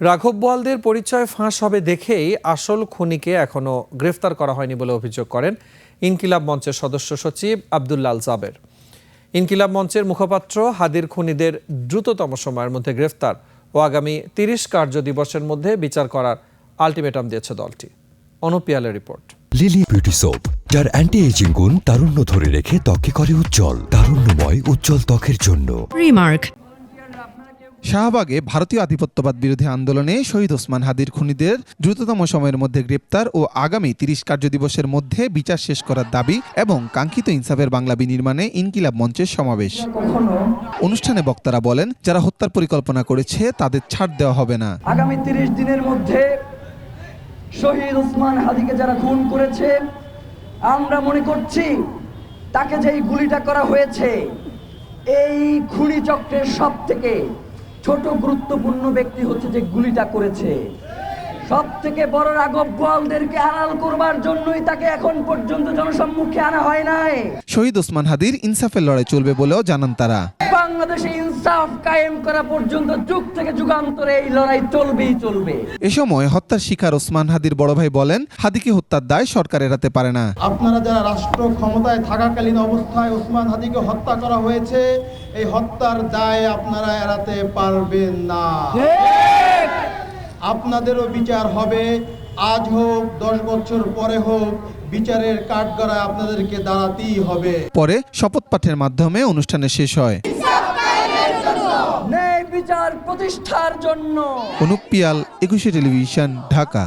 রাঘব বোয়ালদের পরিচয় ফাঁস হবে দেখেই আসল খুনিকে এখনো গ্রেফতার করা হয়নি বলে অভিযোগ করেন ইনকিলাব মঞ্চের সদস্য সচিব আব্দুল্লাল জাবের। ইনকিলাব মঞ্চের মুখপাত্র হাদির খুনিদের দ্রুততম সময়ের মধ্যে গ্রেফতার ও আগামী ৩০ কার্য দিবসের মধ্যে বিচার করার আলটিমেটাম দিয়েছে দলটি। অনুপিয়ালের রিপোর্ট। লিলি বিউটি সোপ, যার অ্যান্টি এজিং গুণ তারুণ্য ধরে রেখে ত্বকে করে উজ্জ্বল, তারুণ্যময় উজ্জ্বল ত্বকের জন্য। রিমার্ক। শাহবাগে ভারতীয় আধিপত্যবাদ বিরোধী আন্দোলনে শহীদ ওসমান হাদির খুনিদের দ্রুততম সময়ের মধ্যে গ্রেপ্তার ও আগামী ৩০ কার্যদিবসের মধ্যে বিচার শেষ করার দাবি এবং কাঙ্ক্ষিত ইনসাফের বাংলা বিনির্মাণে ইনকিলাব মঞ্চের সমাবেশ। অনুষ্ঠানে বক্তারা বলেন, যারা হত্যার পরিকল্পনা করেছে তাদের ছাড় দেওয়া হবে না। আগামী ৩০ দিনের মধ্যে শহীদ ওসমান হাদিকে যারা খুন করেছে, আমরা মনে করছি তাকে যেই গুলিটা করা হয়েছে, এই খুনি চক্রের সব থেকে ছোট গুরুত্বপূর্ণ ব্যক্তি হচ্ছে যে গুলিটা করেছে। সব থেকে বড় রাঘব বোয়ালদেরকে আড়াল করবার জন্যই তাকে এখন পর্যন্ত জনসম্মুখে আনা হয় নাই। শহীদ ওসমান হাদির ইনসাফের লড়াই চলবে বলেও জানান তারা। বাংলাদেশে ইনসাফ কায়েম করা পর্যন্ত যুগ থেকে যুগান্তরে এই লড়াই চলবেই চলবে। এ সময় হত্যার শিকার ওসমান হাদির বড় ভাই বলেন, হাদিকে হত্যার দায় সরকার এড়াতে পারে না। আপনারা যারা রাষ্ট্র ক্ষমতায় থাকাকালীন অবস্থায় ওসমান হাদিকে হত্যা করা হয়েছে, এই হত্যার দায় আপনারা এড়াতে পারবেন না। আপনাদেরও বিচার হবে, আজ হোক 10 বছর পরে হোক, বিচারের কাঠগড়ায় আপনাদেরকে দাঁড়াতেই হবে। পরে শপথ পাঠের মাধ্যমে অনুষ্ঠানে শেষ হয়। ন্যায় বিচার প্রতিষ্ঠার জন্য। অনুপ পিয়াল, 21 টেলিভিশন, ঢাকা।